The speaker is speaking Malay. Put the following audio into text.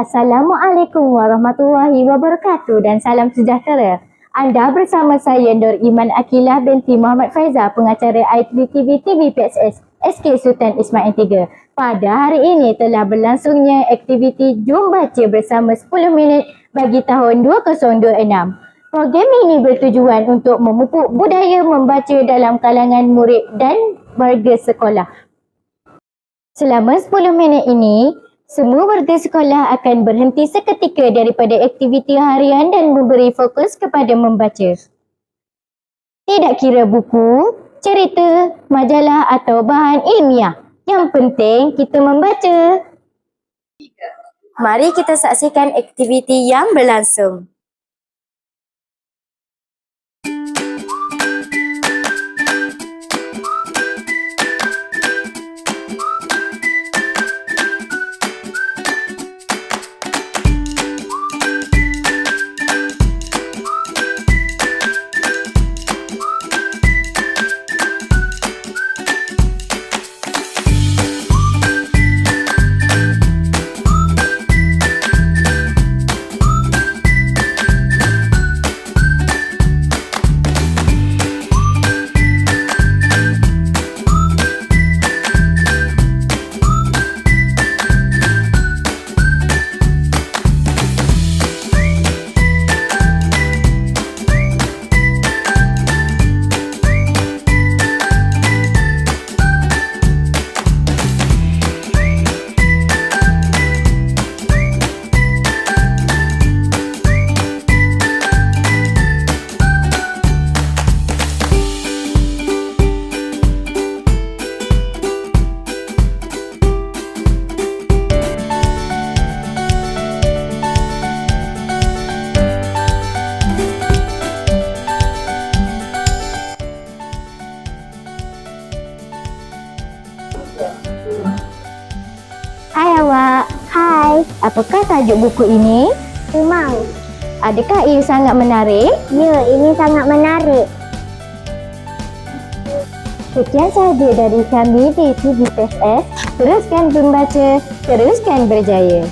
Assalamualaikum warahmatullahi wabarakatuh dan salam sejahtera. Anda bersama saya Nur Iman Akilah binti Muhammad Faizal, pengacara I3TV TV PSS SK Sultan Ismail 3. Pada hari ini telah berlangsungnya aktiviti Jom Baca Bersama 10 Minit bagi tahun 2026. Program ini bertujuan untuk memupuk budaya membaca dalam kalangan murid dan warga sekolah. Selama 10 minit ini, semua warga sekolah akan berhenti seketika daripada aktiviti harian dan memberi fokus kepada membaca. Tidak kira buku, cerita, majalah atau bahan ilmiah. Yang penting kita membaca. Mari kita saksikan aktiviti yang berlangsung. Hai awak. Hai, Apakah tajuk buku ini? Umang. Adakah ia sangat menarik? Ya, ini sangat menarik. Sekian sahaja dari kami di TV PSS. Teruskan membaca, teruskan berjaya.